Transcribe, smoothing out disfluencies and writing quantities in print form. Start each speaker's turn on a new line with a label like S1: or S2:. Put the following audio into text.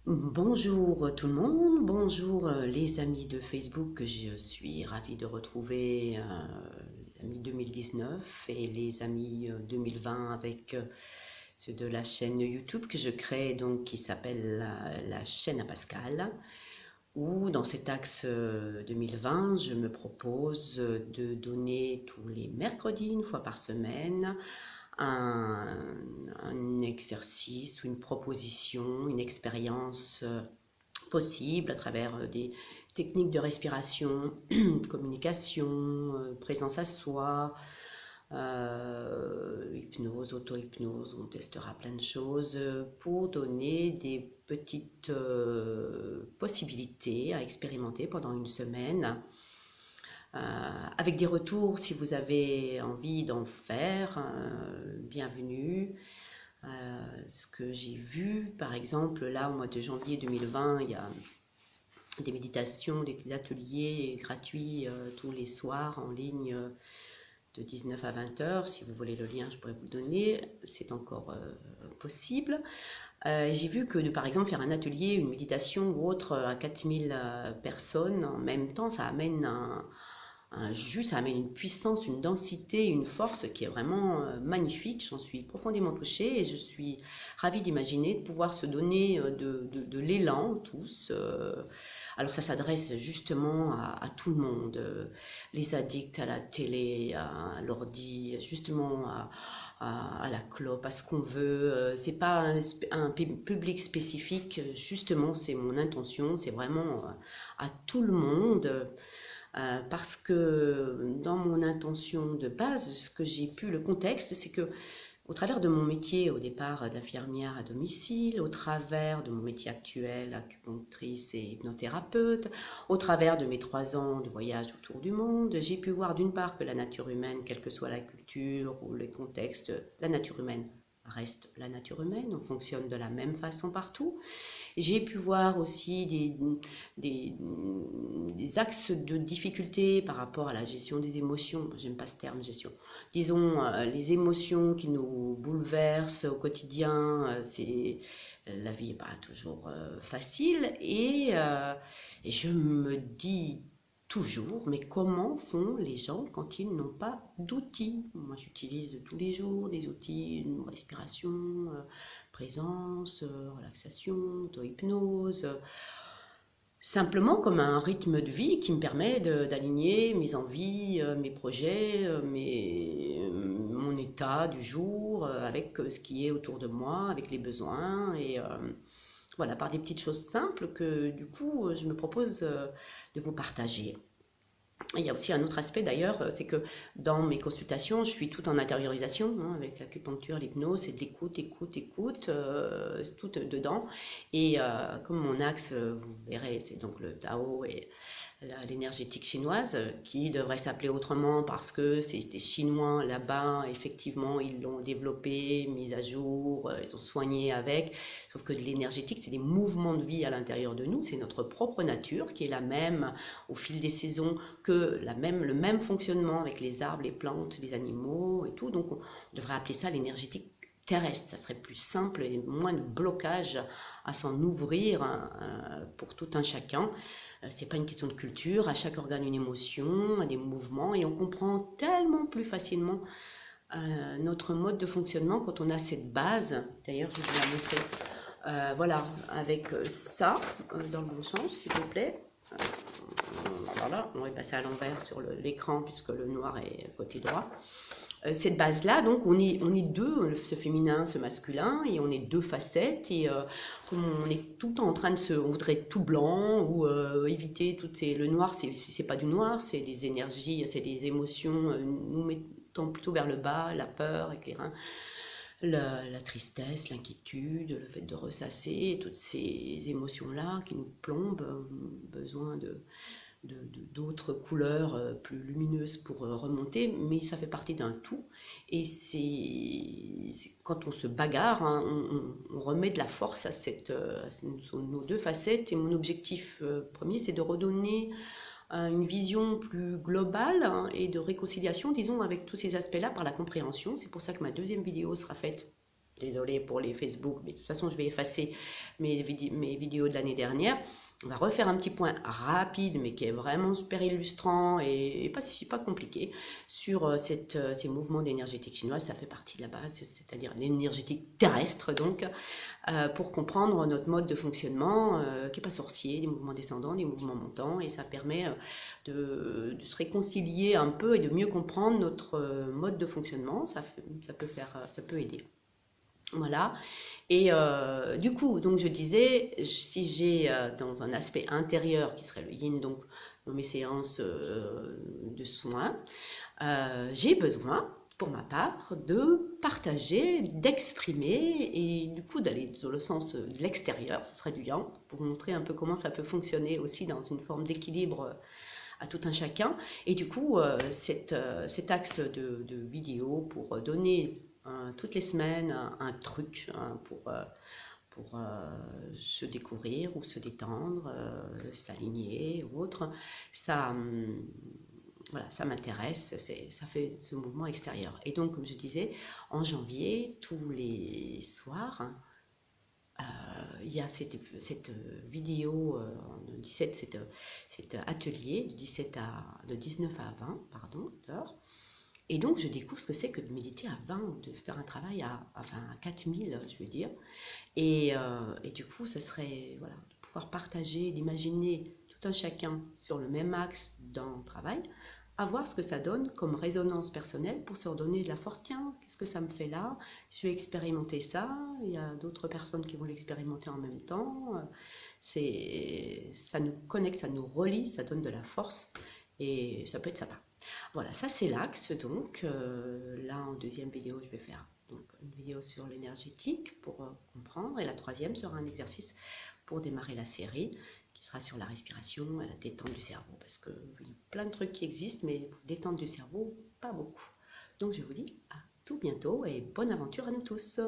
S1: Bonjour tout le monde, bonjour les amis de Facebook que je suis ravie de retrouver, les amis 2019 et les amis 2020 avec ceux de la chaîne YouTube que je crée donc qui s'appelle la chaîne à Pascal, où dans cet axe 2020 je me propose de donner tous les mercredis, une fois par semaine, un, un exercice ou une proposition, une expérience possible à travers des techniques de respiration, communication, présence à soi, hypnose, auto-hypnose, on testera plein de choses pour donner des petites possibilités à expérimenter pendant une semaine. Avec des retours si vous avez envie d'en faire, bienvenue. Ce que j'ai vu, par exemple, là au mois de janvier 2020, il y a des méditations, des ateliers gratuits tous les soirs en ligne de 19 à 20 heures. Si vous voulez le lien, je pourrais vous le donner, c'est encore possible. J'ai vu que par exemple faire un atelier, une méditation ou autre à 4000 personnes en même temps, ça amène un jus, ça amène une puissance, une densité, une force qui est vraiment magnifique. J'en suis profondément touchée et je suis ravie d'imaginer de pouvoir se donner de l'élan tous. Alors ça s'adresse justement à tout le monde, les addicts à la télé, à l'ordi, justement à la clope, à ce qu'on veut. C'est pas un public spécifique, justement c'est mon intention, c'est vraiment à tout le monde. Parce que dans mon intention de base, ce que j'ai pu, le contexte, c'est que au travers de mon métier au départ d'infirmière à domicile, au travers de mon métier actuel, acupunctrice et hypnothérapeute, au travers de mes 3 ans de voyage autour du monde, j'ai pu voir d'une part que la nature humaine, quelle que soit la culture ou les contextes, la nature humaine reste la nature humaine, on fonctionne de la même façon partout. J'ai pu voir aussi des axes de difficulté par rapport à la gestion des émotions. J'aime pas ce terme gestion. Disons, les émotions qui nous bouleversent au quotidien, la vie n'est pas toujours facile. Et je me dis toujours, mais comment font les gens quand ils n'ont pas d'outils? Moi, j'utilise tous les jours des outils, une respiration, présence, relaxation, auto-hypnose, simplement comme un rythme de vie qui me permet d'aligner mes envies, mes projets, mon état du jour avec ce qui est autour de moi, avec les besoins. Et voilà, par des petites choses simples que du coup, je me propose de vous partager. Il y a aussi un autre aspect d'ailleurs, c'est que dans mes consultations, je suis tout en intériorisation, hein, avec l'acupuncture, l'hypnose, c'est de l'écoute, écoute, tout dedans. Et comme mon axe, vous verrez, c'est donc le Tao et l'énergétique chinoise, qui devrait s'appeler autrement parce que c'était chinois là-bas, effectivement, ils l'ont développé, mis à jour, ils ont soigné avec, sauf que l'énergétique, c'est des mouvements de vie à l'intérieur de nous, c'est notre propre nature qui est la même au fil des saisons que le même fonctionnement avec les arbres, les plantes, les animaux et tout, donc on devrait appeler ça l'énergétique terrestre, ça serait plus simple et moins de blocage à s'en ouvrir pour tout un chacun. C'est pas une question de culture, à chaque organe une émotion, des mouvements, et on comprend tellement plus facilement notre mode de fonctionnement quand on a cette base. D'ailleurs, je vais vous la montrer. Voilà, avec ça, dans le bon sens, s'il vous plaît. Voilà, on va passer à l'envers sur l'écran puisque le noir est côté droit. Cette base-là, donc on est deux, ce féminin, ce masculin, et on est deux facettes, et comme on est tout le temps en train on voudrait être tout blanc, ou éviter toutes ces... Le noir, c'est pas du noir, c'est des énergies, c'est des émotions, nous mettons plutôt vers le bas, la peur, avec les reins, la tristesse, l'inquiétude, le fait de ressasser, toutes ces émotions-là qui nous plombent, besoin d'autres couleurs plus lumineuses pour remonter, mais ça fait partie d'un tout. Et c'est quand on se bagarre, hein, on remet de la force à nos deux facettes. Et mon objectif premier, c'est de redonner une vision plus globale, hein, et de réconciliation, disons, avec tous ces aspects-là par la compréhension. C'est pour ça que ma deuxième vidéo sera faite Désolée pour les Facebook, mais de toute façon, je vais effacer mes vidéos de l'année dernière. On va refaire un petit point rapide, mais qui est vraiment super illustrant et pas compliqué, sur ces mouvements d'énergétique chinoise. Ça fait partie de la base, c'est-à-dire l'énergétique terrestre, donc, pour comprendre notre mode de fonctionnement, qui n'est pas sorcier, des mouvements descendants, des mouvements montants, et ça permet de se réconcilier un peu et de mieux comprendre notre mode de fonctionnement. Ça peut aider. Voilà, et du coup, donc je disais, si j'ai dans un aspect intérieur qui serait le yin, donc dans mes séances de soins, j'ai besoin, pour ma part, de partager, d'exprimer et du coup d'aller dans le sens de l'extérieur, ce serait du yang, pour montrer un peu comment ça peut fonctionner aussi dans une forme d'équilibre à tout un chacun. Et du coup, cet axe de vidéo pour donner toutes les semaines un truc pour se découvrir ou se détendre, s'aligner ou autre, ça, voilà, ça m'intéresse, ça fait ce mouvement extérieur. Et donc, comme je disais, en janvier, tous les soirs, il y a cette vidéo, cet atelier de 19 à 20 heures. Et donc, je découvre ce que c'est que de méditer à 20 ou de faire un travail à 4000, je veux dire. Et du coup, ce serait voilà, de pouvoir partager, d'imaginer tout un chacun sur le même axe dans le travail, à voir ce que ça donne comme résonance personnelle pour se redonner de la force. Tiens, qu'est-ce que ça me fait là? Je vais expérimenter ça. Il y a d'autres personnes qui vont l'expérimenter en même temps. Ça nous connecte, ça nous relie, ça donne de la force et ça peut être sympa. Voilà, ça c'est l'axe. Donc là, en deuxième vidéo, je vais faire donc une vidéo sur l'énergétique pour comprendre, et la troisième sera un exercice pour démarrer la série qui sera sur la respiration et la détente du cerveau, parce qu'il y a plein de trucs qui existent, mais pour détente du cerveau, pas beaucoup. Donc je vous dis à tout bientôt et bonne aventure à nous tous.